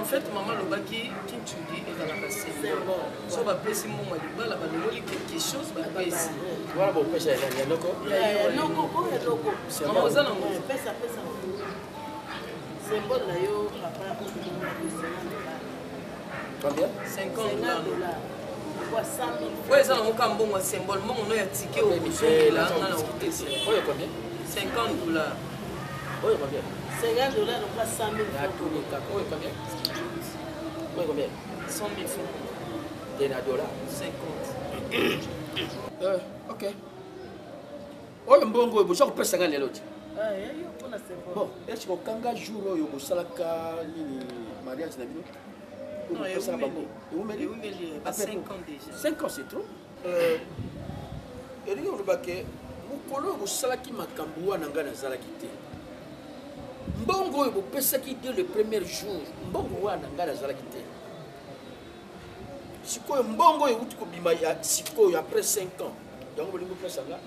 fait, maman Lobaki, Kinchudi est dans la bassine. So, bah, pèse mon maliba, là, bah, le quelque chose, bah, pèse. Voilà, bon, pèse, il y a un loco. Il y a un loco, il y a un loco. C'est un peu ça, non? Pèse. C'est bon, là, yo, après, combien? 50 $. Quoi, 100 000. Ouais, ça, on a un bon symbole. Moi, on a un ticket au musée, là, on a un ticket. Oui, combien? 50 $. Oui, combien? 50 $, donc pas 100 000 francs. Oui, combien? Oui, combien? 100 000 francs. $. 50. Ok. Oui, mbongo, vous avez pris 50 $. Bon, est-ce que quand un jour où vous avez un mariage, non, il y a 5 ans déjà. 5 ans, c'est trop. Et nous, mukolo bosalaki makambo wana nga nazalaki te mbongo oyo bopesaki dès le premier jour mbongo wana nga nazalaki te sikoyo mbongo oyo euti kobima ya sikoyo après 5 ans yango bolingi opesa nga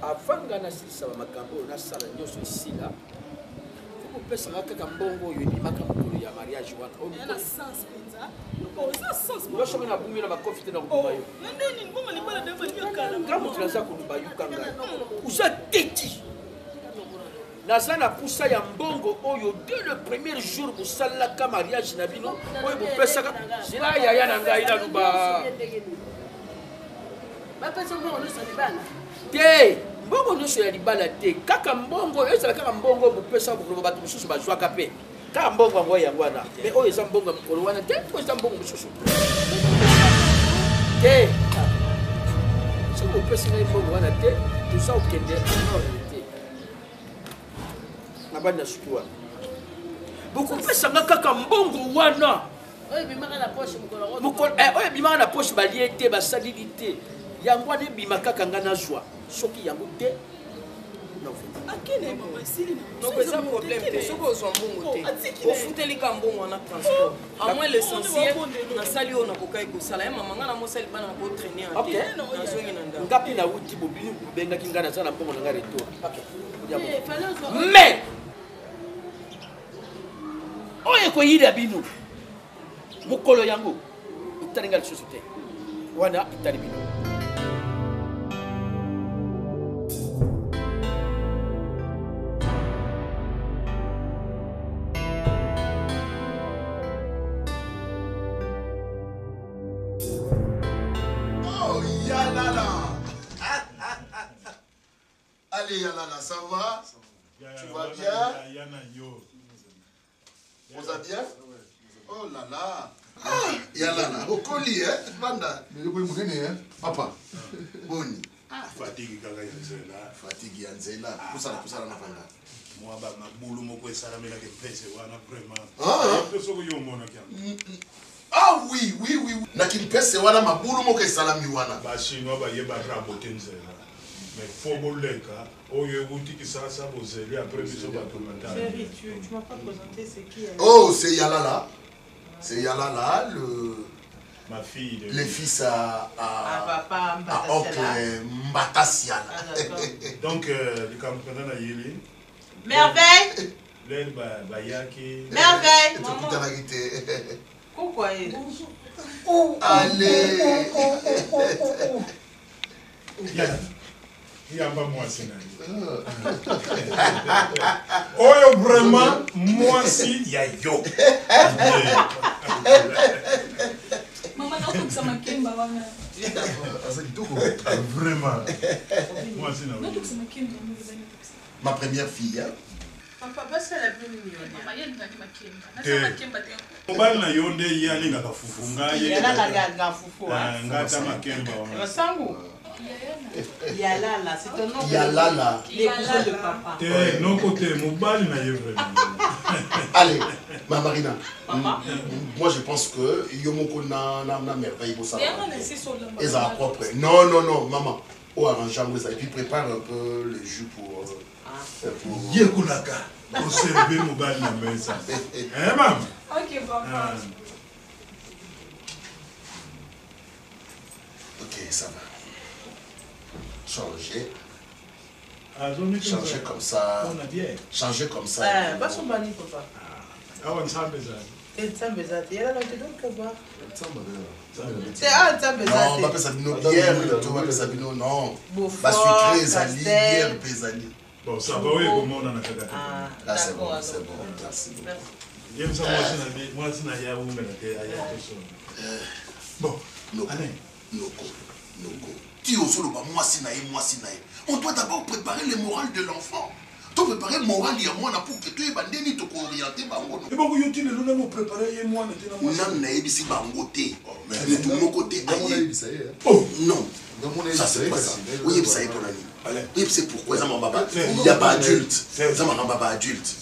avant nga nasilisa bamakambo oyo nasala nyonso esila kopesa nga kaka mbongo oyo ebimaka mokolo ya mariage wana soki nabumi na bakofi te na kobima yo nga moto naza koluba yuka ngai uza teti naza na pusa ya mbongo oyo dès le premier jour bosalaka mariage na bino oyo bopesaka zela yaya na ngai naluba te mbongo nyonso ya libala te kaka mbongo oyo ezala kaka mbongo bopesa bokoloba bato mosusu bazwaka mpe kaka mbongo yango yango wana me oyo eza mbongo ya mokolo wana te oyo eza mbongo mosusu te soki bopesi ngai mbongo wana te toza okende te na bani na suki wana bokopesanga kaka mbongo wana oyo ebimaka na poshe balie te basalili te yango wana ebima kaka nga nazwa soki yango te donc eza problème te soki ozwa mbongo te ofuteli ka mbongo wana transport à moins l'essentiel nasali oyo nakokai kosala ye mama nga na mosali bana nakotraine ate nazongi na ndako ngapi nauti bobini kobengaki nga naza na mbongo na nga retour mais oyo ekoyida bino mokolo yango etali nga lisusu te wana etali bino Allez, Yalala, ça va? Tu vas bien? Vous allez bien? Oh là là! Ah, Yalala, au collier, hein? Banda. Mais vous pouvez me hein? Papa. Boni. Fatigue Yanzela. Fatigue Yanzela. Poussa la nafanga. Moi, ma boulot, mon poing, ça la que pèse, vraiment. Ah oui. Nakini pèse, wana ma boulot, mon que salami wana. Bah, chinois, bah, y'a pas raboté Nzela. Mais faut voler, oh, il y a un qui ça, vous allez après, tu m'as pas présenté, c'est qui? Oh, c'est Yalala. C'est Yalala, ma fille. Le fils à oncle Mbatassiala. Donc, le campement a yéli. Merveille. L'aile Bayaki. Merveille. Pourquoi allez. Il y a pas moi, c'est oh, vraiment, moi, si, il y a yo. Maman, non, ça m'a qu'aimé, maman. Vraiment. Moi, c'est non. Ma première fille, hein? Papa, c'est la plus mignonne. Maman, il y a une Mobile na yonde yali na kafufu ngaye. Yala na fufu. Ngata makemba. Masangu. Yalala, c'est un nom. Yalala. Les cousins de papa. Non côté mobile na yevre. Allez, ma Marina. Moi je pense que Yomoko na merveille pour ça. Et ça propre. Non, maman. Oh, arrange ça et puis prépare un peu le jus pour Yekunaka. Pour servir mobile na mesa. Hein maman? Ok, papa. Ok, ça va. Changer comme ça. Changer comme ça. Pas son banni, papa. Ah, on s'en Non, pas Sabino bière, tu vois, Sabino, non. Pas sucré, Zali, bière, Pézali. Bon, ça va, oui, comment on en a fait la Là, c'est bon, merci beaucoup. Il y a ça, moi, c'est un yaourt, mais bon, allez. Noko. Tu oses le moi, sinaï. On doit d'abord préparer le moral de l'enfant. Tu dois préparer le moral de moi pour que tu aies bandé, tu orienté. Et bon, tu nous avons préparé moi, non, ici, bangoté. Mais de mon côté, oh, non. Ça, c'est pas ça. Oui, ça est pour la nuit. Oui, c'est pourquoi ça m'a pas. Il n'y a pas adulte. Ça m'a pas adulte.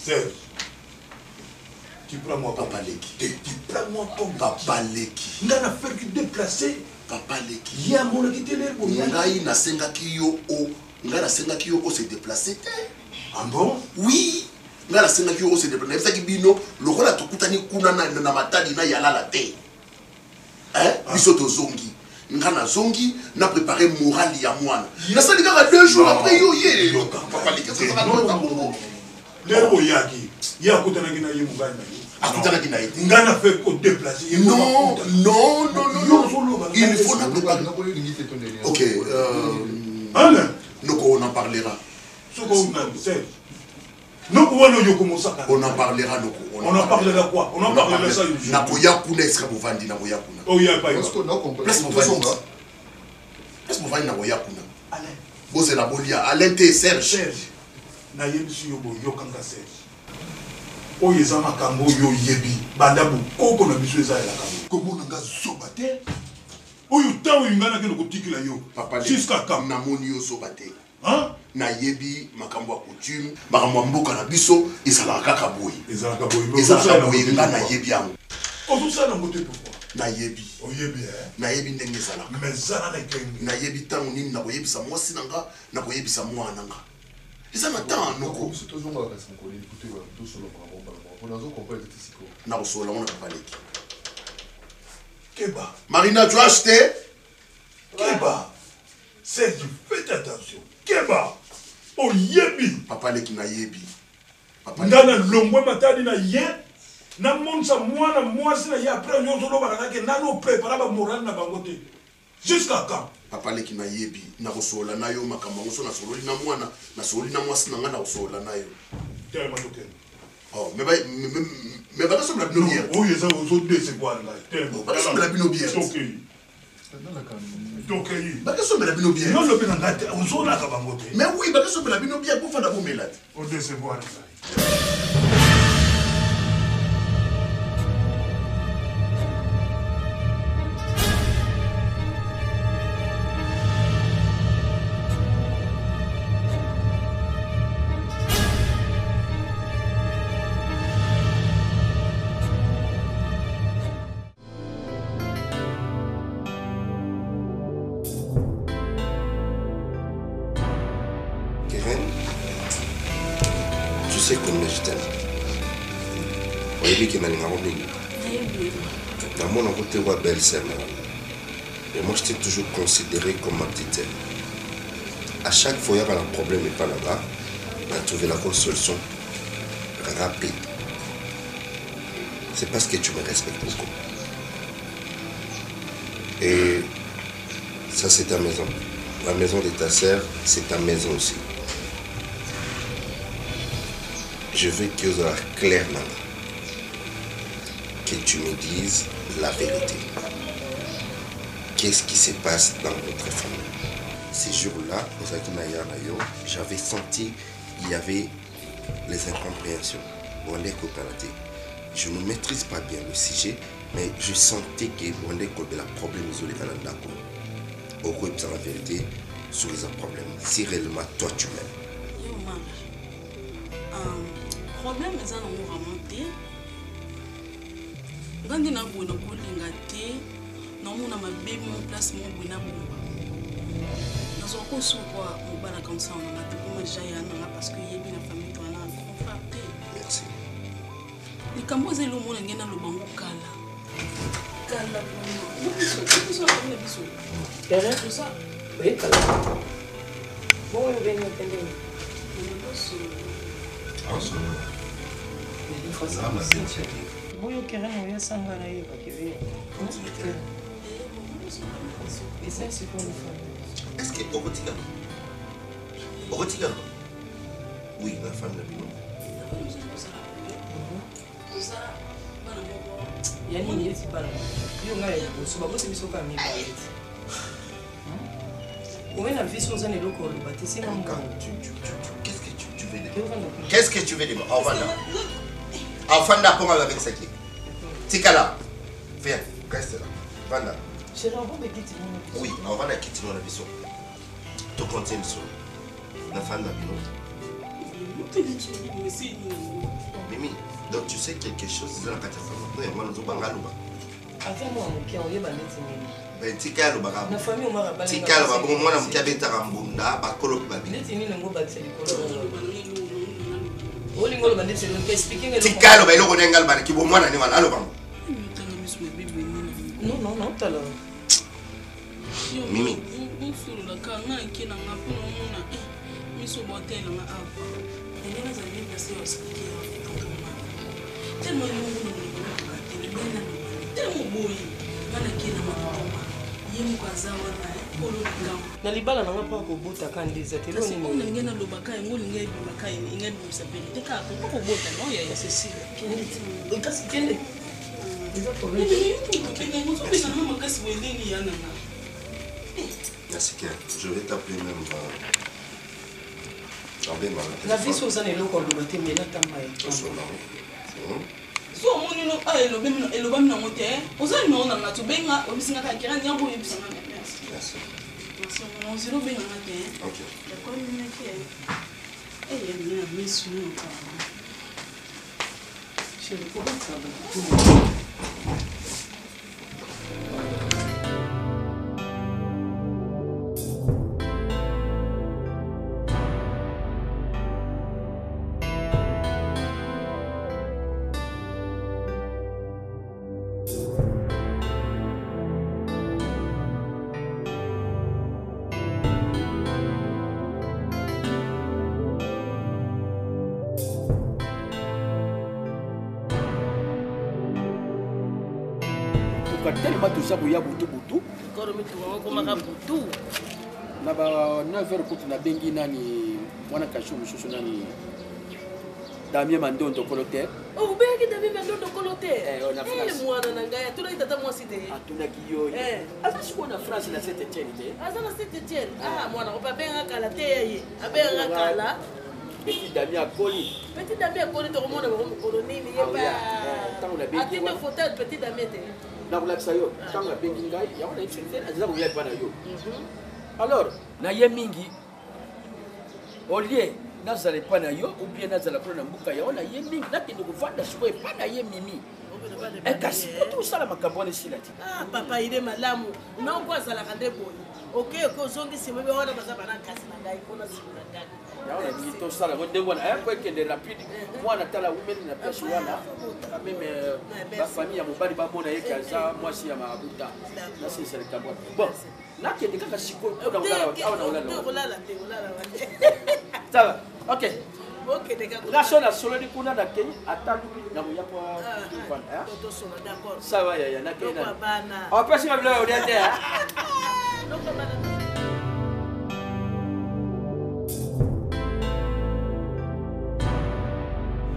Tu prends moi Papa Leki. Tu prends moi comme Papa Leki. Il a fait que déplacer. Papa Leki. Il y a mon qui télé pour Ngai na senga kiyo o se déplacer. Ah bon? Oui. Ngai na senga kiyo o se déplacer. Ça qui bino lokola tokutani kuna na matadi na yala la te. Hein? Biso to zongi. Ngana zongi na préparer moral ya mwana. Na sali kaka 2 jours après yo ye. Papa Leki ça va non. Lero yaki. Ya kutana kina ye mugana. Akutana kina ye. Ngana fait ko déplacer. Non. Il faut la préparer. OK. On en parlera. On en parlera. On en parlera quoi? On en parlera ça. Nakoya kuna eska bovandi nakoya kuna. Oh ya pas. Est-ce que vous nakoya kuna? Alain. Vous la bolia. Alain te Serge. Na yebisu yo boyo kanga Serge. Oyo eza makambo yo yebi. Banda bu koko na biso eza la kambo. Komo nga zobate. Oyo tawo ngana kendo kotikila yo. Papa jusqu'à quand na moni yo zobate. Hein? Na yebi makambo ya coutume, makambo mboka na biso ezala kaka boyi. Ezala kaka boyi. Ezala boyi ngana yebi yango. Ozo ça na moté pourquoi? Na yebi. O yebi hein? Na yebi ndenge ezala. Mais ça na kengi. Na yebi tango nini na koyebisa mwasi nanga, na koyebisa mwana nanga. Ils en attendent, non? C'est toujours moi qui suis écouté tout sur le moment. On a compris que c'est quoi. Non, sur le on a pas parlé. Keba. Marina, tu as acheté? Keba. C'est du faites attention. Keba. Oh yebi. Papa le qui na yebi. Papa. Ndana longwe matadi na ye. Na monsa mwana mwasi na ye après nyozo lo baraka ke nano prépara ba moral na bangote. Jusqu'à quand? Papa le qui na yebi na kosola na yo makambo so na sololi na mwana na sololi na mwasi na nga na kosola na yo. Tellement token. Oh mais ba so la bino bien. Oh yesa ozo décevoir là. Tellement. Ba so la bino bien. OK. Donc ba so la bino bien. Non le bino ngate ozo la ka bangote. Mais oui ba so la bino bien pour faire la melade. O décevoir là. Tu sais combien je t'aime. Dans mon côté, tu belle sœur. Et moi, je t'ai toujours considéré comme ma petite sœur. À chaque fois, il y a un problème et pas là-bas, on a trouvé la solution rapide. C'est parce que tu me respectes beaucoup. Et ça, c'est ta maison. La maison de ta sœur, c'est ta maison aussi. Je veux que ce soit clair maintenant. Que tu me dises la vérité. Qu'est-ce qui se passe dans votre famille? Ces jours-là, j'avais senti qu'il y avait les incompréhensions. Je ne maîtrise pas bien le sujet, mais je sentais que il y avait un problème isolé dans la vérité sur les problèmes. Si réellement toi tu m'aimes. Problème est dans le remonté. Quand on a besoin de colingater, nous avons bébé mon place mon bina bomba. Nous avons reçu quoi mon bala comme ça on a dit comment j'ai parce que y a bien la famille toi là confronté. Merci. Les cambos et le monde est dans le bango kala. Kala tout ça. Oui, kala. Bon, on vient d'entendre. Boyo Keren, oui, Sangana, et ça, c'est quoi le famille? Est-ce que Orotika? Oui, la femme de Bino. Il y a une idée, c'est pas là. Il y a une idée, c'est pas là. Qu'est-ce que tu veux dire? Enfant d'apprendre avec ça qui. Tikala. Viens, reste là. Vanda. Oui, on va la quitter mon avis. Tu continues sur la femme d'Abino. Mimi, donc tu sais quelque chose, c'est la catastrophe. Non, moi, nous sommes pas attends-moi, on est ben Tikalo baka. Na famille on m'a Tikalo ba bon mwana mkiabeta rambunda ba kolo babi. Neti nini ngo ba tseli kolo. Oli ngolo ba neti ngo speaking Tikalo ba iloko nengal ba kibo mwana ni wala alo ba. Non non non tala. Mimi. Mfulu ka nga kina ngapo mona miso botela nga apa. Enena za mimi kasi wasikia kama. Temo mungu ni ka tele bena. Temo boyi. Mana kina mama. Yemu kwa zawa na kolo ngam. Na libala na ngapa ko bota kandiza telo ni mo. Ona ngena lo bakai ngoli ngai bi bakai ngeni musapeli. Teka ko bota no ya Cecilia. Kende. Kasi kende. Je vais t'appeler même. La vie sur ça n'est pas le côté mais là tamai. So moni no elo bam na mote. Oza no na ngatu benga obisinga ka kira nyambo yebisanga. Merci. So on zero benga ngate. OK. D'accord ni ke. Eh bien misu no ka. Je le comprends ça. tellement tout ça boya butu butu koro mitu wangu maka butu na ba 9h kutu na bengi nani mwana kashu mususu nani Damien Mandondo Colotaire. Oh beki Damien Mandondo Colotaire. On a France. Mwana nangaya tuna itata mwasite. Atuna kiyo. Asa siko na France na Saint-Étienne te. Asa na Saint-Étienne. Ah mwana ko benga kala te ye. Abenga kala. Petit Damien Akoli. Petit Damien Akoli to mona ko kolonini yeba. Atinde photo Petit Damien te. Na kula sayo. Tanga bengi ngai ya wana Saint-Étienne aza ko yeba na yo. Alors, na ye mingi Olie nazale pa na yo ou bien nazala pro na mbuka ya ona ye mingi nakende kovanda sikoyo pa na ye mimi kasi tout ça la makambo wana silati ah papa ile malamu na ngo azalaka nde boye okay ko zongi simbe wana bazaba na kasi na ngai kona simbe na ngai ya ona ni to sala ko ndengwana ko ekende rapide mwana tala women na pesa wana même la famille ya mobali ba mona yeke aza mwasi ya mabuta na sisi serikali bon nakende kaka sikoyo olala ça va ok Naso na solo di kuna na Kenya atadu na muyapo kufanya. Toto solo d'accord. Sawa ya na Kenya. Apesi ma bila odiate ya.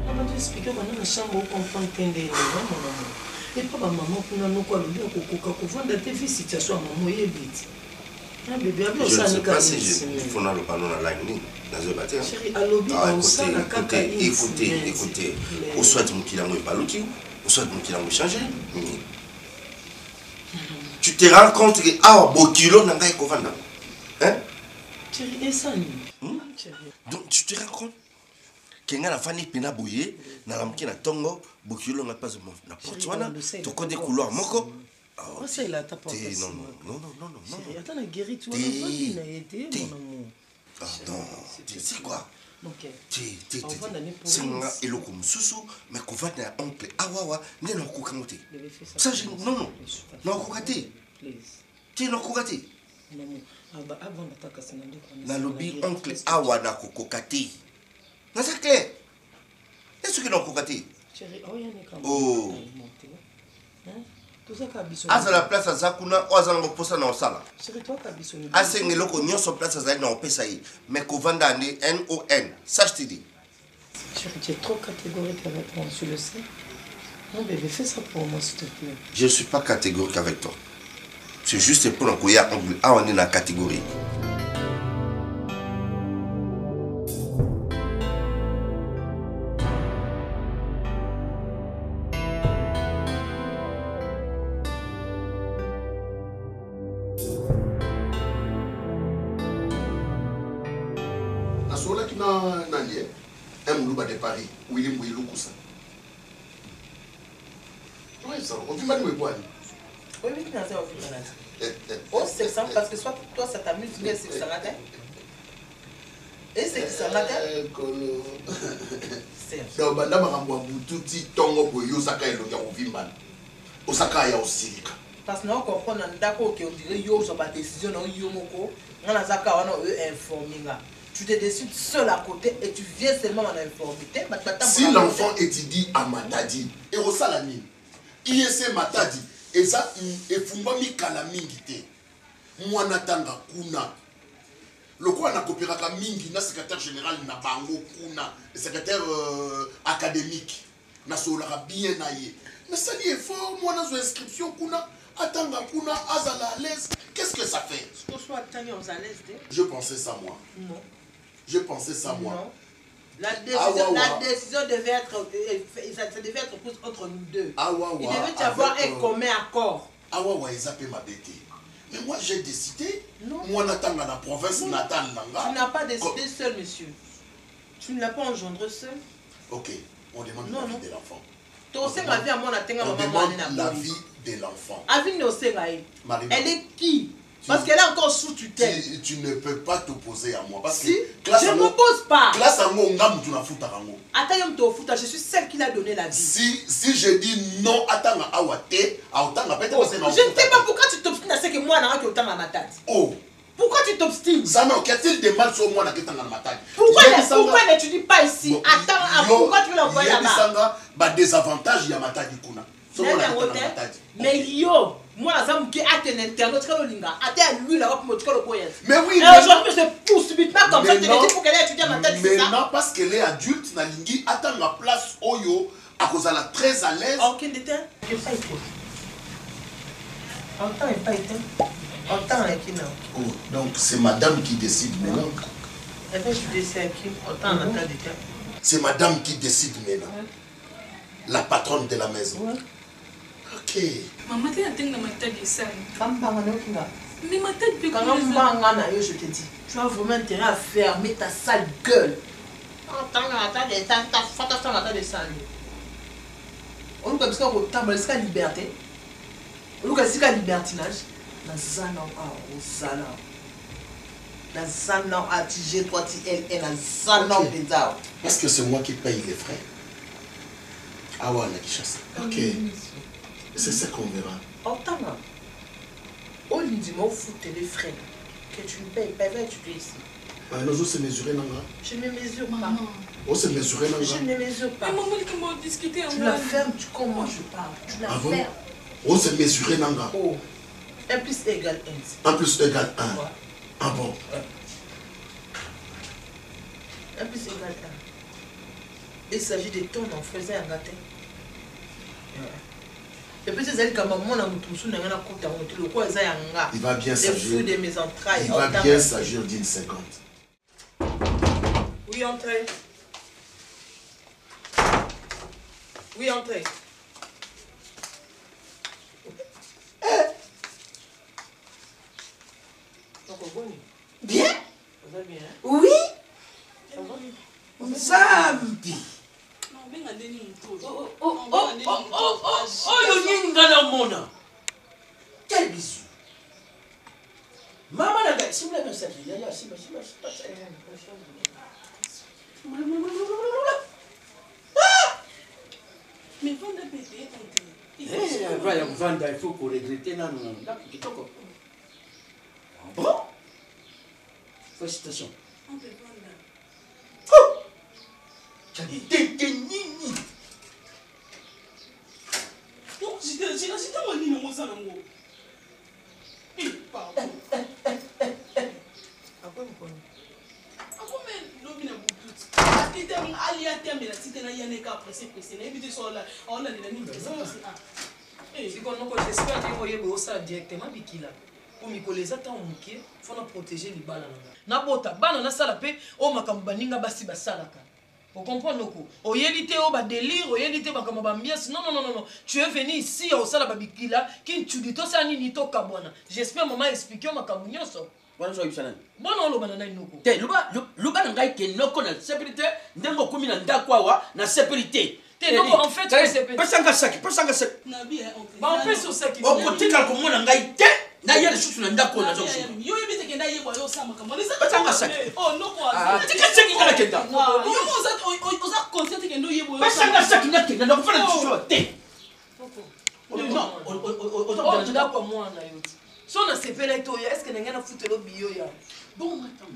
On va expliquer maintenant chambre au comprendre tende maman. Et papa maman kuna no kwa lobby ko vendre te vie situation maman yebiti. Je ne sais pas si il faut le panneau dans la ligne. Écoutez. Ou soit mon kilango est pas l'outil, ou soit mon kilango changé. Tu te rends compte que ah Bokilo n'a pas écovanda. Hein? Donc tu te rends compte que la famille pena bouillé, na lamkina tongo, Bokilo n'a pas na portuana, tu connais couloir moko. Oh, ça il a tapé. Non. Attends, la guéri, tu vois, il a été, mon amour. Pardon, c'est quoi? Ok. C'est moi et le comme sous mais qu'on va dans oncle. Ah ouais, n'est non coucamoté. Ça, non, coucaté. Tu non coucaté. Avant d'attaquer, c'est na lobby oncle awa na kokokate. Na ça clair. Est-ce que non kokate? Chérie, oh, il y a des Oh. À la place à Zakuna, Ozango Posa dans sala. Chérie, toi, tu as besoin de. À Sengeloko, nous sommes place à Zaï dans Pesaï. Mais Kovanda, N-O-N. Ça, je te dis. Chérie, tu es trop catégorique avec moi, tu le sais. Non, bébé, fais ça pour moi, s'il te plaît. Je ne suis pas catégorique avec toi. C'est juste pour nous qu'on est dans la catégorie. De Paris, Willy Mouilou Koussa. Oui, ça, on dit mal, oui, oui, oh, c'est ça, parce que soit toi ça t'amuse, mais c'est que ça matin. Et c'est que ça matin. Non, banda makambo bututi tongo boyo saka elo ya ovimban. Osaka ya osilika. Parce que nous comprenons d'accord que on dirait yo sur ma décision non yo moko, on a zaka on a informé là. Tu te décides seul à côté et tu viens seulement en informité. Si l'enfant étudie à Matadi, et au Salami, ISC Matadi, et ça, et Fumbami Kalamingite, Mouanatanga Kuna. Le quoi n'a coopéré avec Mingi, na secrétaire général na Bango Kuna, secrétaire académique, na Solara bien naïe. Mais ça dit fort, moi dans une inscription Kuna, Atanga Kuna, Azala à l'aise, qu'est-ce que ça fait? Je pensais ça moi. Non. Je pensais ça moi. Non. La décision devait être, ça devait être prise entre nous deux. Il devait y avoir un commun accord. Ah ouais, ils appellent ma bête. Mais moi j'ai décidé, moi n'attends dans la province natale. Tu n'as pas décidé seul, monsieur. Tu ne l'as pas engendré seul. Ok, on demande la vie de l'enfant. On demande la vie de l'enfant. Elle est qui? Parce qu'elle est encore sous tutelle. Tu ne peux pas t'opposer à moi. Parce si, que je ne m'oppose pas. Attends, je suis celle qui l'a donné la vie. Si je dis non, attends, je ne sais pas pourquoi tu t'obstines à ce que moi, je suis ma tête. Oh. Pourquoi tu t'obstines? Qu'y a-t-il de mal sur moi qui est ma tête? Pourquoi n'étudie pas ici? Attends, pourquoi tu veux l'envoyer là-bas? Il y a des avantages, il y a ma tête. Mais yo, moi, qui a un internaute, lui là, mais oui, et aujourd'hui, je pousse subitement comme ça, tu dis pour qu'elle ait étudié à ma tête. Mais non, parce qu'elle est adulte, Nalingi attend la place Oyo, à cause elle est très à l'aise. Ok, déteint. Je sais pas. En temps, il pas éteint. En temps, elle est qui non? Oh, donc c'est madame qui décide maintenant. Eh bien, je décide à qui? En temps, en temps, déteint. C'est madame qui décide maintenant. La patronne de la maison. Ok. Maman, tu as ma tête de salle. Mais ma tête de quand je te dis, tu as vraiment intérêt à fermer ta sale gueule. Attends, ta de salle. On nous dit que c'est la liberté. On nous dit que c'est la libertinage. La zana au zana. La zana à TG, toi, TL, et la zana au bizarre. Parce que c'est moi qui paye les frais. Ah ouais, on a qui chasse. Ok. C'est ça qu'on verra. Entends-moi. On lui dit, moi, fout les frais. Que tu ne payes pas, tu es ici. Nous, on se mesure, non? Je ne me mesure pas. On se mesure, non? Je ne me mesure pas. Mais maman, comment discuter en tu la fermes, tu comment je parle. Tu la fermes. On se mesure, non? Oh. 1 plus 1 égale 1. 1 plus 1 égale 1. Ouais. Ah bon? 1 plus 1 égale 1. Il s'agit de ton en faisant un gâteau. Et puis c'est comme moi, il va bien s'agir. De mes entrailles. Il va bien s'agir d'une 50. Oui, entrez. Oui, entrez. Bien? Ça va bien? Oui? Ça va? Zambi. Quel bisou. Maman n'a pas si vous l'avez ça, il y a si mais vendre péter il faut qu'on regrette là bon? Félicitations. on peut vendre. J'étais mon lit, mon sang, mon. Eh, pardon. Après, vous connaissez. Après, l'homme n'a pas tout. Il était allié à terme, il a cité la Yaneka pressé. Il a évité sur la. On a dit la si on j'espère que vous voyez ça directement, Bikila. Pour me coller ça, il faut protéger les balles. Nabota, banana salapé, oh ma cambaninga basi basalaka. Vous comprenez quoi? Au yélité, au bas délire, au yélité, bah comme ambiance. Non, non, non, non. Tu es venu ici au sala babikila, qui tu dis toi ça ni ni to kabwana. J'espère maman expliquer ma kabunyo so. Voilà, je vais bon non le banana inoko. Te luba ngai ke noko na sécurité, ndengo kumi na ndakwa na sécurité. Te non en fait c'est pasanga saki. Nabi bah en fait sur ça qui. O kotika ko mona ngai te. Na yele susu na ndako na zo. Yo yebite ke ndaye kwa yo sama kama. Pasanga saki. Oh non quoi. Tika saki kala kenda. Yo oza conscient ke ndo yebo. Pasanga saki na kenda na kufanya chucho te. Non, on doit pas moi na yo. So na sepela to ya est-ce que nanga na futelo bio ya. Bon attends.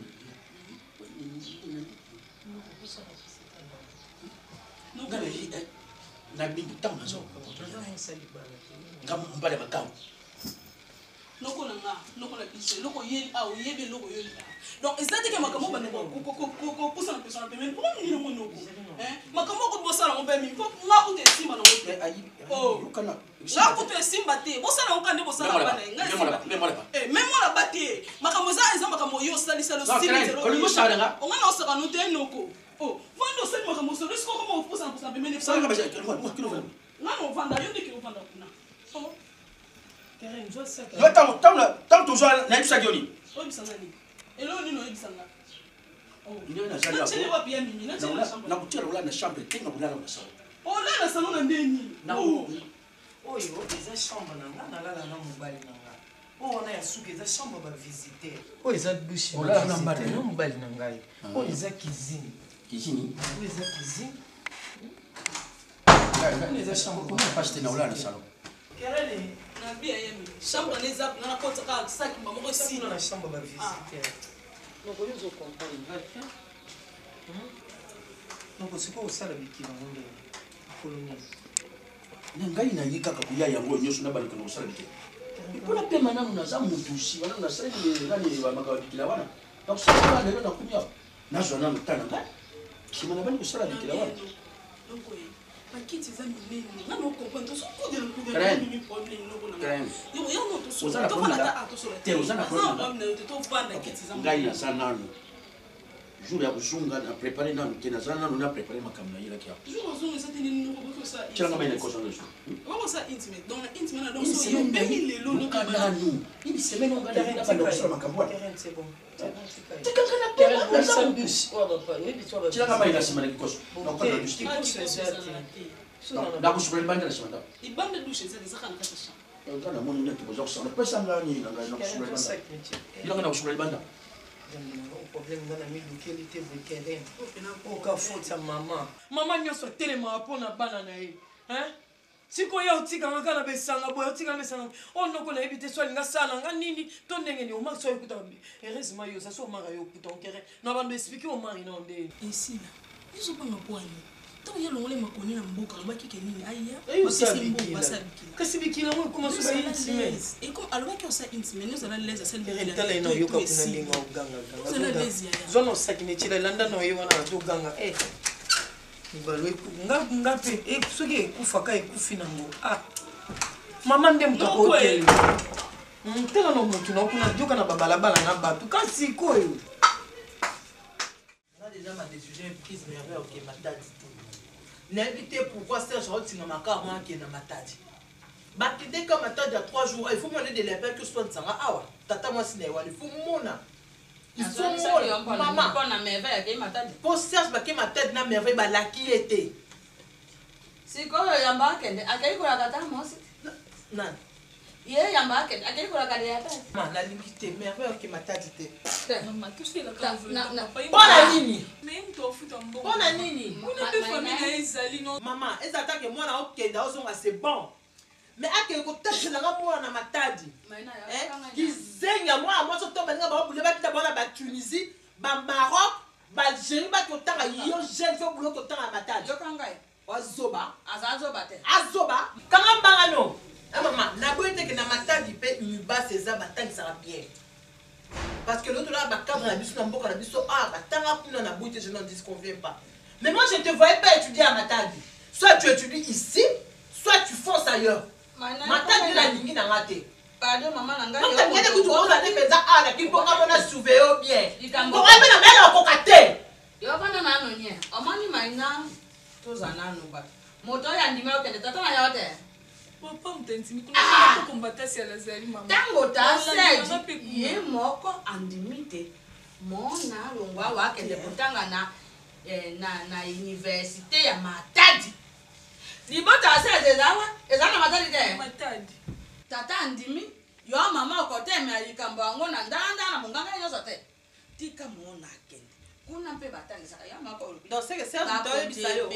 Na bindu tanga zo. Ngam mbale makao. Noko na biso loko yeli a oyebe loko yeli. Donc ezate ke makamo bana ko pousa na personne pemene pour ni mo noko. Makamo ko bosala mo pemene pour nga ko te simba na wote. Oh, kana. La ko te simba te. Bosala ko kande bosala bana nga. Même moi la batte. Makamo za eza makamo yo sali salo simba. Ko ni mo sala nga. On nga na osaka no te noko. Oh, vando sali makamo so risiko ko mo pousa na personne pemene. Sala nga ba kilo. Nga no vanda yo ndike vanda kuna. Oh. Karen, je sais que. Tant toujours na ibisa gioni. Oh, ibisa nani? Elo ni no ibisa nga. Oh. Ndio na sala ko. Na pia mimi, na chele chambre. Na kutira ula na chambre, tenga kulala na sala. Oh, là na salon na ndeni. Na oh. Oh, yo, eza chambre nanga, na lala na mobali nanga. Oh, on a ya suki eza chambre ba visiter. Oh, eza douche. Oh, là na mbali na mobali nanga. Oh, eza cuisine. Cuisine. Oh, eza cuisine. Là, eza chambre comment pas acheter na ula na salon. Karen, na bia yemi. Chambre neza na kota ka saki mama ko si na chambre ba visiter. Donc, on nous comprendre. Donc, c'est quoi ça la bikini monde? Colonie. Ngai na yika ka kuya yango nyoso na balika no sala bikini. Ipona pe mananu na zamu tushi wana na sala ni nani wa makabikila wana. Donc ça va lelo na kunya. Na zo na mutana ngai. Kimana bali kusala bikila wana. Donc pakiti za minene. Na no comprendre so ko de ni problème no bona. Yo yo no to so. Ozana problème. Te ozana problème. To vanda kiti za. Ngai na sana nanu. Jour ya kusunga na préparer nanu tena sana nanu na préparer makamna yela kia. Jour ozunga sa teni no ko ça. Tira ngama ile kosa ndeso. Comment ça intimate? Donc intimate na donc so yo bemi lelo no ka nanu. Ini semaine on gada na bando kusala makambo. C'est bon. Tika kana pe na ça bus. Oh papa, et puis toi. Tira ngama ile semaine kosa. Donc kwa bus. Na kusubiri banda na semaine. Ibanda douche za kana kata sha. Ndio na moni netu bozo kusala. Pesa ngani na kusubiri banda. Ila na kusubiri banda. Le problème dans la qualité de Karen. Aucun faute sa maman. Maman nyoso telema pona bana na ye. Hein? Siko ya utika ngaka besanga boy utika besanga. Oh no ko na ebite so linga sala nga nini to ndenge ni o ma so ekuta. Heureusement yo ça so mara yo kuta Karen. Na bando expliquer au mari na ndé. Ici là. Ils sont pas ngapwani. Tant ya longole makoni na mboka lobaki ke nini aya. Kasi bikila mo comment so ba intime. Et comme alors que ça intime nous allons les celle de la tala ino yoka kuna linga uganga. Zono sakine chila landa no yo wana to ganga eh. Nibalwe ngape eh soki ekufa ka ekufi nango. Ah. Mama ndem to hotel. Tela no mutu na kuna joka na babalabala na batu kasi koyo. On a déjà ma décision prise mais avec OK matadi. N'invitez pourquoi Serge Rotinga Makarma qui est dans matadi. Bakide comme matadi à 3 jours, il faut mener de l'appel que soit sanga awa. Tata moi sinewa, il faut mona. Il faut mona. Maman, pour na merveille avec matadi. Pour Serge Baké matadi na merveille ba la qui était. C'est quoi yamba kende? Akay ko la kata moi aussi. Non. Ye yamba kende, akay ko la kata ya ta. Man, la limité merveille qui matadi te. Maman, qu'est-ce que la kata veut? Bona nini? Mais mto futa mbongo. Bona nini? Kuna pe famille ezali no. Maman, ezata ke moi na okenda ozonga c'est bon. Mais ake ko tashela nga moi na matadi. Kizenya moi so to balinga ba bule ba kita bona ba Tunisie, ba Maroc, ba Algérie ba ko tanga yo jeune fo bulo ko tanga matadi. Yo kangai. Azoba. Azazoba te. Azoba. Kanga mbanga no. place eza batangisa bien. Parce que l'autre là, cadre la biso, namboka la biso, batanga kuna na bouille, je n'en disconviens pas. Mais moi, je ne te voyais pas étudier à Matadi. Soit tu étudies ici, soit tu fonces ailleurs. Matadi la ligne n'a raté. Pardon, maman, tu bien. na université ya Matadi. Libota asezezawa, ezana Matadi de. Matadi. Tata andimi, yo mama okote me alikambo yango na ndanda na munganga nyoso te. Tika mona kende. Kuna mpe batangisa ya mako. Donc c'est que c'est un toy bisayo.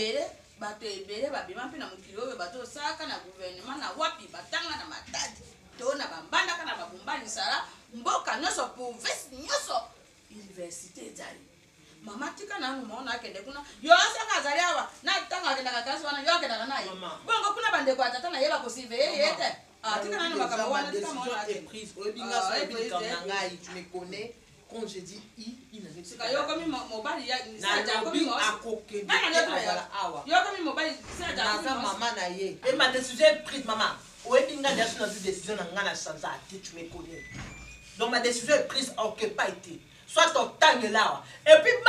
Bato ebele babima mpe na mokili oyo bato osaka na gouvernement na wapi batanga na Matadi. To na bambanda kana babumbani sala mboka nyoso province nyoso université ezali. Mama tika na mona kende kuna yo asanga zaliawa na tanga kenda kakasi wana yo kenda naye bongo kuna bande kwa tata na yeba kosive yete tika na makaba wana tika mona est prise obinga so ebili comme ngai tu me connais quand je dis il n'a pas yo comme mobali ya na comme akoke na na awa yo comme mobali ça na maman na ye et ma décision est prise maman obinga déjà sur notre décision na ngana sanza tu me connais donc ma décision est prise aucun pas été soit ton temps là. Et puis, il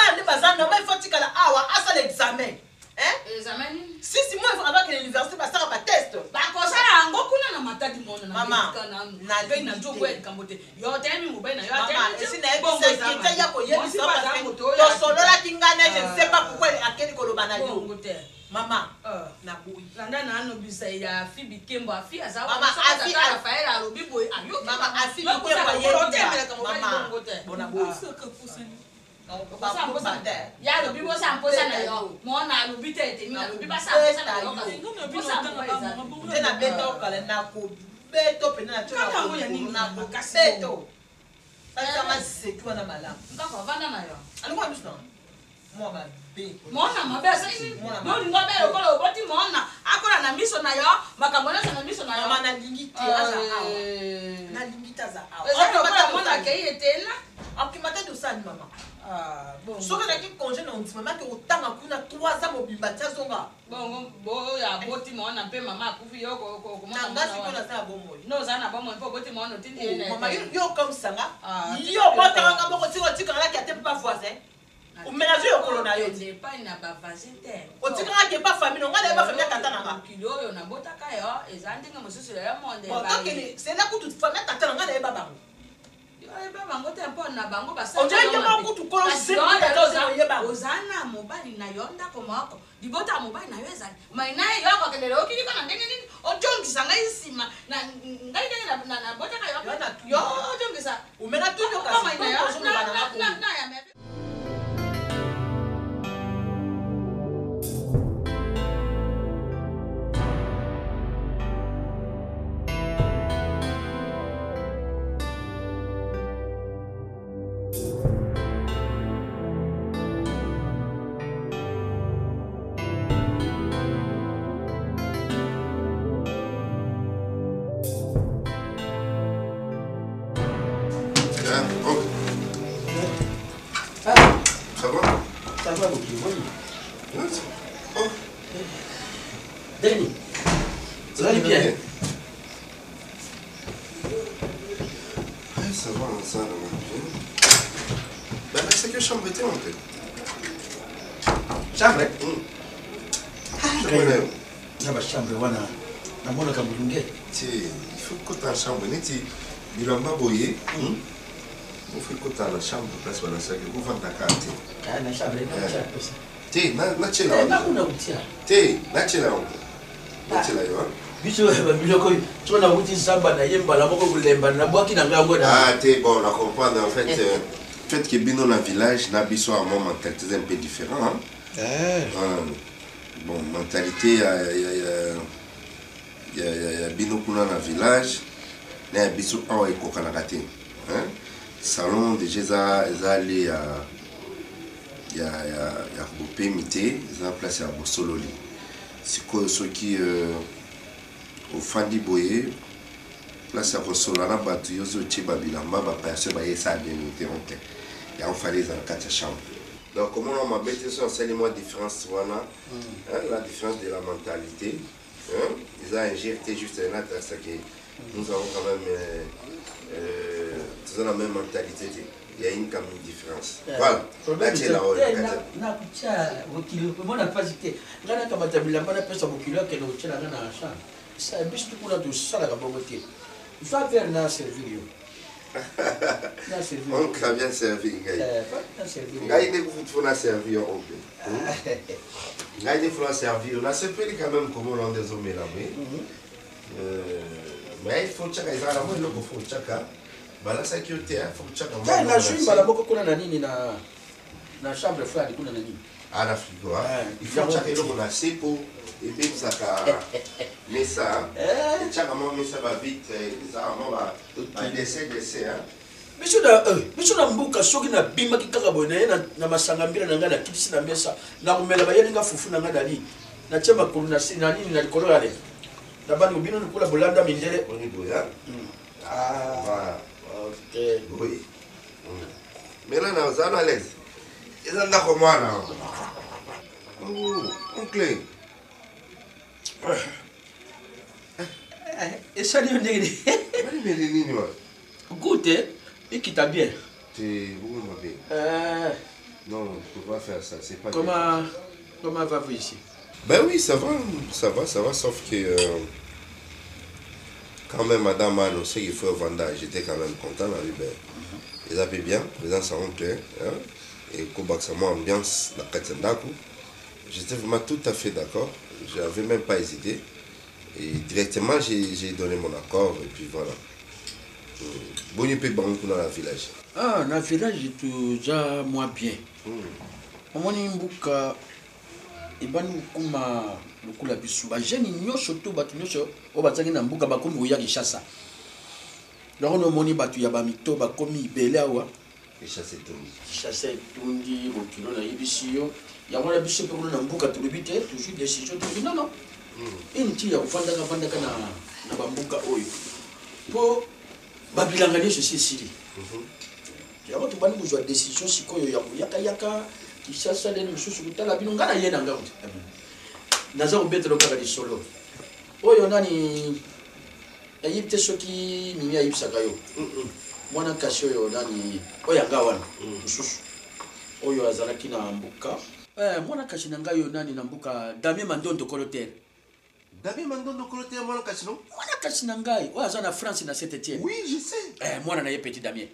faut que tu à l'examen. Hein? Examen? Si moi, il faut avoir que l'université va faire un test. Maman, Maman, na boui. Landa na no bisa ya fi bikembo afi azawa. Mama, afi Rafael alobi boy ayo. Mama, afi bikembo ya mama. Bona boui. Ya alobi bo sa mposa na yo. Mo na alobi tete mi na alobi ba sa mposa na yo. Mposa mo ba na beto kala na ko beto pena na tona ko na ko beto. Sasa masekiwa na malamu. Ngako vanda na yo. Alikuwa bisno. Mo ba mona mabesa ini nodi ngobe lokolo oboti mona akola na miso na yo makamona na miso na yo mana lingiti aza awa na lingita za awa eza lokola mona kei etela akimata do sani mama bon soka na ki congé na onti mama ke otanga kuna 3 ans mobimba tia zonga bon bo ya boti mona pe mama akufi yo ko mona ngasi ko na sa bomo no za na bomo po boti mona tindi ene mama yo comme sanga yo botanga boko tika la ki ate pas voisin o ménage yo kolona yo je pas na ba vasite o tika ke pas famille ngala ba famille katana nga kilo yo na botaka yo ezandi nga mosusu ya monde ba donc c'est là que toute famille katana ngala ba bango yo ba bango te mpo na bango ba sa o je ma ku tu kolo se ozana mobali na yo ndako moko libota mobali na yo ezali mai na yo ko kelele okili kana ndenge nini o jongisa ngai sima na ngai ndenge na botaka yo jongisa umena tu yo kasi na yo na ya me chambre neti bilamba boye ofi kota na chambre place bana saki uvanda kate na chambre te na chela te na chela na chela yo biso ba biloko tona uti samba na yemba la moko kulemba na bwaki na ngango na te bon on comprendre en fait que bino na village na biso a mon mentalité un peu différent bon mentalité ya bino kuna na village na biso awa ekokanaka te salon déjà ezali ya bopemi te eza place ya bosololi sikoyo soki ofandi boye place à Rosolana, Batiozo, Chibabilamba, Passer Bayesa, bien interrompu. Et on fallait dans 4 chambres. Donc, comment on m'a bêté sur la différence, la différence de la mentalité. Ils ont injecté juste un autre, c'est que nous avons quand même la même mentalité. Il y a quand même une différence. Voilà. Là, c'est la rôle. On a bien servi. On a servi. Il faut servir. On a ce pays quand même comme on des hommes là. Mais il faut checker. Il faut checker. La sécurité, il faut checker. La chambre froide, à la frigo. Il faut checker le pour et puis ça mais ça chaque moment mais ça va vite ça va décès Monsieur Nambuka soki na bima ki kaka boné na masanga mbira na ngana kitisi na mesa na kumela bayani nga fufu na ngadali na chema kuluna sina nini na likolo yale na bani ubino nikula bolanda mindele oni boya ok oui mais là na zana les ils ont comme moi là oncle et ça lui dit goûter et qui t'a bien. C'est beaucoup bien. Non, je ne peux pas faire ça. C'est pas comment va-vous ici? Ben oui, ça va, sauf que quand même Madame Anne sait qu'il faut vendre, j'étais quand même content là, ben, ils avaient bien, les gens sont clairs, et Kobak ça moi ambiance la Katsandaku. J'étais vraiment tout à fait d'accord, je n'avais même pas hésité. Et directement j'ai donné mon accord et puis voilà. Bon, il peut banquer dans le village. Ah, dans le village, c'est déjà moins bien. Au moins, il y a un beaucoup de bisous. Les jeunes, ils ont surtout battu, ils ont battu dans le beaucoup de chasse. Donc, on a moni battu, il y a mito, bakomi, belea wa. Et chasser tundi. Chasser tundi, au kilo na ibisio. Il y a un bisou pour nous mbuka tout le bite, toujours décision. Non, non. Une tia, au fond de la bande na bambuka oyo. Pour babilanga ni ceci ici. Yako tu bani kuzwa décision sikoyo ya yaka kisasa leni mususu kutala bino ngana yena ngao. Naza kubeta lokaka di solo. Oyo nani ayipte soki nini ayipsaka yo. Mwana kasi oyo nani oya ngawana mususu. Oyo azalaki na mbuka. Mwana kasi na ngayo nani na mbuka Damien Mandondo Colotel. Damien Mandondo Colotel mwana kasi no? Mwana kasi na ngai. Oya za na France na Saint-Étienne. Oui, je sais. Mwana na ye petit Damien.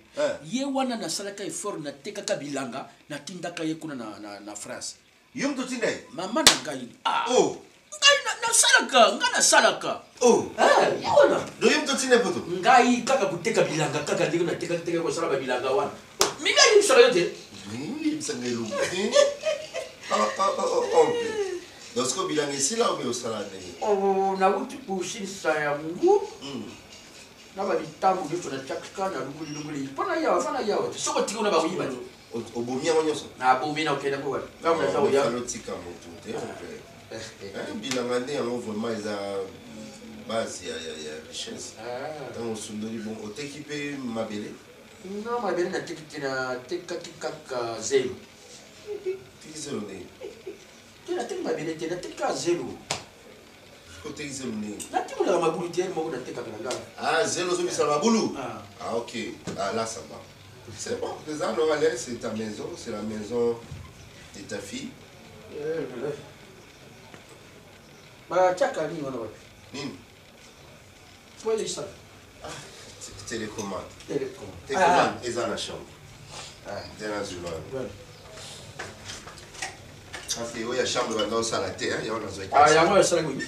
Ye wana na salaka effort na tekaka bilanga na tindaka ye kuna na France. Yom to tindai? Mama na ngai. Oh. Ngai na salaka, ngai na salaka. Oh. Yona. Do yom to tindai poto? Ngai kaka kuteka bilanga kaka ndiko na teka ko sala bilanga wana. Minga yi sala yote. Oui, msangelo. Donc, ce que bilan ici là ou au salade? Oh, na wuti kushisa ya Mungu. Na ba bitambu ndio tunachaka na luguli. Pana yawa. Soko tiko na ba wiba. Obomia onyoso. Na bomina okenda kwa. Kama na sawa ya. Lotika moto. Bilan ngande yango vraiment ils a base ya richesse. Donc sundori bon au équipé mabele. Non, mabele na tikina tekaka zero. Zero ne. Tena tena mabele tena teka zero. Côté zero ne. Na timu la mabulu tena mo na teka kana. Ah, zero zo bisa mabulu. Ah OK. Ah là ça va. C'est bon. Déjà Loralais c'est ta maison, c'est la maison de ta fille. Bah chaka ni wana wapi? Nini? Toi les ça. Télécommande. Télécommande. Et dans la chambre. Dans la zone. Parce que il y a chambre dans la terre, il y a dans une. Ah, il y a moi ça là oui.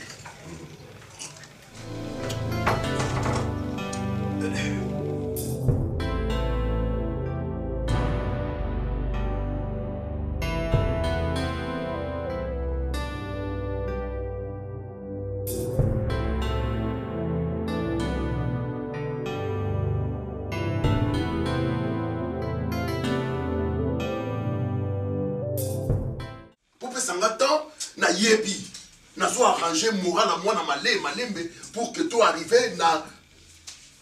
Nazo arranger moral à moi na malembe pour que tu arrives na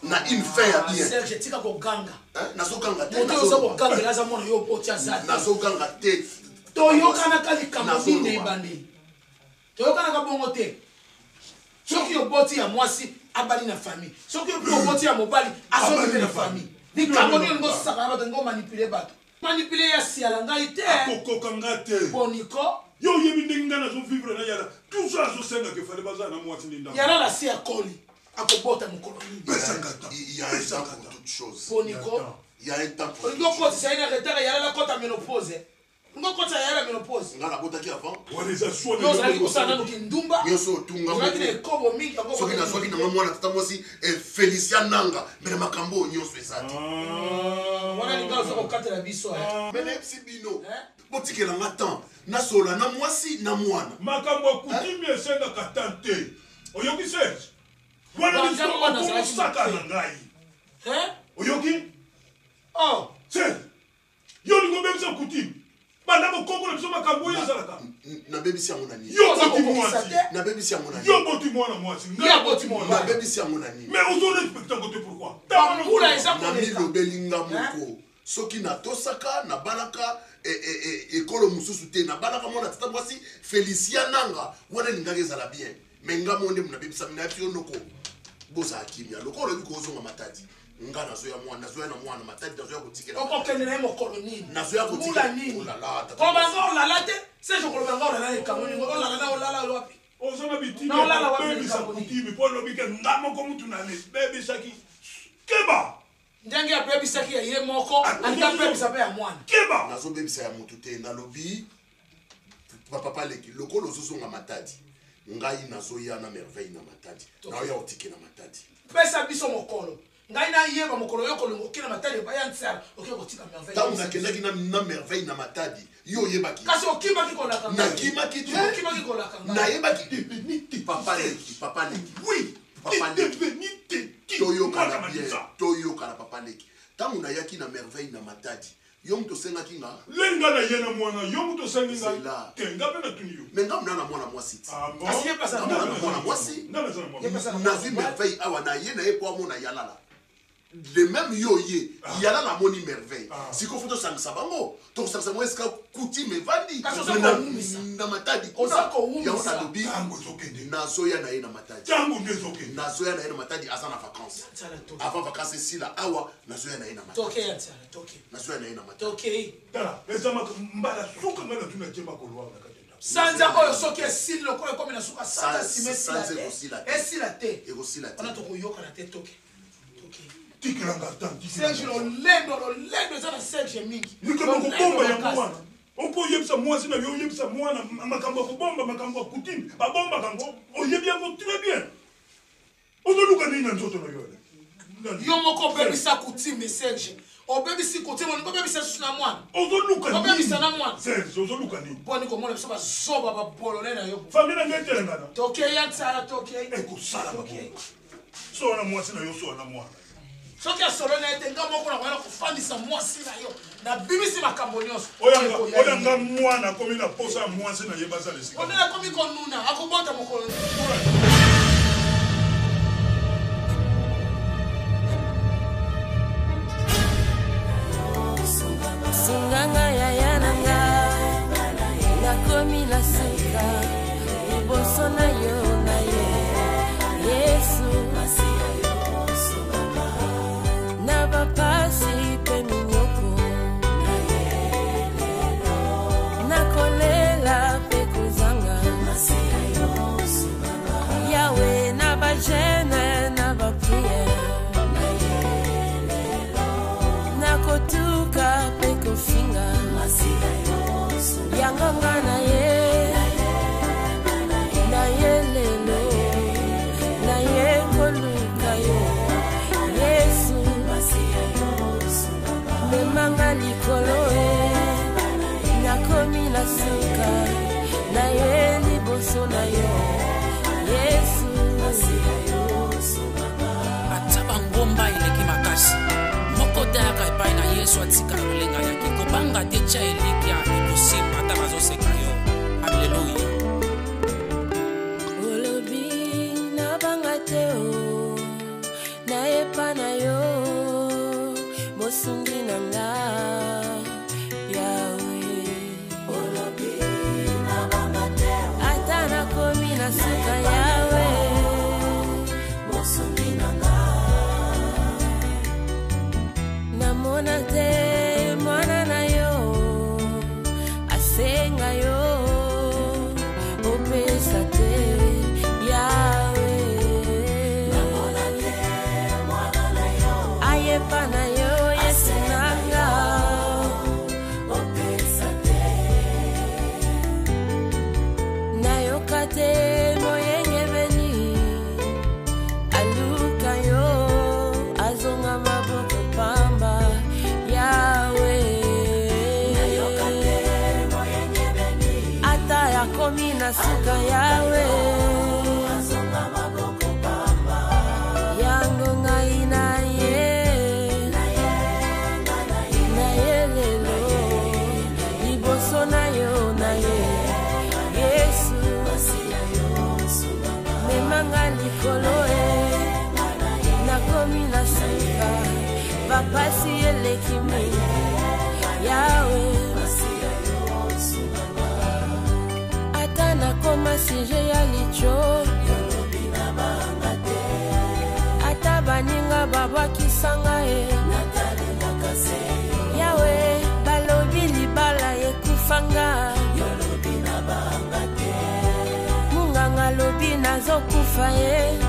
na une fin ya bien. Serge tika ko ganga. Nazoganga te. Moto ko ganga laza mona yo poti azati. Nazoganga te. To yo kana kali kamoni ne bandi. To yo kana ka bongo te. Soki yo boti ya mwasi abali na famille. Soki yo boti ya mobali asoki na famille. Ni kamoni ngo saka ba ngo manipuler bato. Manipuler ya siala ngai te. Koko kanga te. Boniko. Yo yebi ndinga na zo vivre na yala. Tout ça zo senga ke fale baza na mwati ndinda. Yala la si akoli. Akobota mukoloni. Il y a un temps pour toute chose. Boniko. Il y a un temps pour toute chose. Ngo koti sa ina retard yala la kota menopause. Ngo kota yala menopause. Ngala bota ki avant. Wale za soa na. Yo zali kusana mukindumba. Yo so tunga. Ngaki ne kobo mingi ngoko. Soki na soki na mwana tata mwasi Félicien Nanga mais makambo nyonso ezati. Wana ni ngazo ko katela biso. Mais si bino. Botikela ngatan. Na sola na mwasi na mwana. Makambo kutimi esenga katante. Oyoki Serge. Wana ni so saka na ngai. Oyoki? Oh, Serge. Yo ni ngobemisa kutimi. Banda bokoko na biso makambo yo zalaka. Na bebisi yango na nini? Yo boti mwasi. Na bebisi yango na nini? Yo boti mwana mwasi. Ya boti mwana. Na bebisi yango na nini? Mais ozo respecter côté pourquoi? Tambula eza na milo belinga moko. Soki na tosaka na balaka ekolo mususu te na balaka mwana tata mwasi Félicien Nanga wana ningaka ezala bien. Mais nga monde muna bebisa mina fio noko. Boza akimia. Lokolo biko ozonga matadi. Nga nazo ya mwana matadi nazo ya kotikela. Okokende na mokolo nini? Nazo ya kotikela. Olala. Kobango olala te. C'est je kolo bango olala ekamoni ngo olala wapi? Ozama biti. Na olala wapi ekamoni? Kimi polo bika ngamo ko mutu na ne. Baby saki. Keba. Ndenge ya baby saki ya ye moko, anda baby sabe ya mwana. Keba. Nazo baby sa ya mutu te na lobi. Papa leki lokolo zozonga matadi. Ngai nazo ya na merveille na matadi. Na ya otike na matadi. Pesa biso mokolo. Ngai na yeba mokolo yo kolingo kina matadi ba ya ntsala. Okiyo kotika merveille. Tangu nakendaki na merveille na matadi. Yo yebaki. Kasi okimaki kolaka. Na kimaki tu. Okimaki kolaka. Na yebaki devenite papa leki. Oui. Papa leki. Toyo kana bien. Toyo kana papa leki. Tangu na yaki na merveille na matadi. Yo mto senga kinga. Lenga na yena mwana. Yo mto senga nga. Tenga pena tuniyo. Menga mnana mwana mwasi. Asi ye pasa mwana mwasi. Na vi merveille awa na yena ye po amona yalala. Le même yo ye, yala na moni merveille. Si ko foto sang sabango, to sang sabango eska coutume vandi. Na matadi. Ya ona lobi. Na soya na ye na matadi. Na soya na ye na matadi asa na vacances. Avant vacances si la awa na soya na ye na matadi. Toke. Na soya na ye na matadi. Toke. Tala, ezama mbala suka ngana tuna chemba kolwa na katenda. Sanza oyo soki esili lokola komi na suka sanza sanza esila te. Ekosila te. Ona tokoyoka na te toke. Tikiranga tanti. Serge lolendo eza na Serge mingi. Nikama kubomba ya mwana. Opo yebisa mwasi na yo yebisa mwana makambo kubomba makambo kutimi. Babomba kango oyebi yango très bien. Ozoluka nini na nzoto na yo. Yo moko bebisa kutimi Serge. Obebisi kutimi ngo bebisa na mwana. Ozoluka nini? Obebisa na mwana. Serge ozoluka nini? Boni ko mona soba zoba ba bolole na yo. Famille na ngete ngana. Toke ya tsala toke. Eko sala toke. So na mwasi na yo so na mwana. Soki asolo na ete nga moko na wana kofandisa mwasi na yo na bimisi makambo nyonso oya nga mwana komi na posa mwasi na yeba zale sika onela komi konuna akobota mokolo singanga ya yananga nakomi na sika liboso na yo na ye Yesu na bapasi pe minyoko nakolela pe kozanga Yawe na bajene na bapriere nakotuka pe kofinga yanganga na ye lelo na ye koluka yo Yesu memanga likolo nakomi na suka na ye liboso na yo Yesu ataba ngomba eleki makasi moko dayaka epai na Yesu atika lolenga yaki kobanga te tya eleki ya ekosimba ata bazoseka yo alleluya olobi nabanga te o na epa na bosungi nanga yawe ata nakomi na suka yawe bosungi nanga namona te mwana na yo asenga yo opesa te yawe namona te mwana na yo ayepa na yo yesinanga opesa te nayoka te moyenge beni aluka yo azonga maboko pamba yawe nayoka te moyenge beni ata yakomi na suka yawe azonga maboko pamba yango ngai na ye na ye lelo liboso na yo na ye yesu memanga likolo nakomi na suka bapasi eleki mingi yawe ata nakoma sije ya licho ata baninga babwakisanga ye yawe balobi libala ekufanga munganga lobi nazokufa ye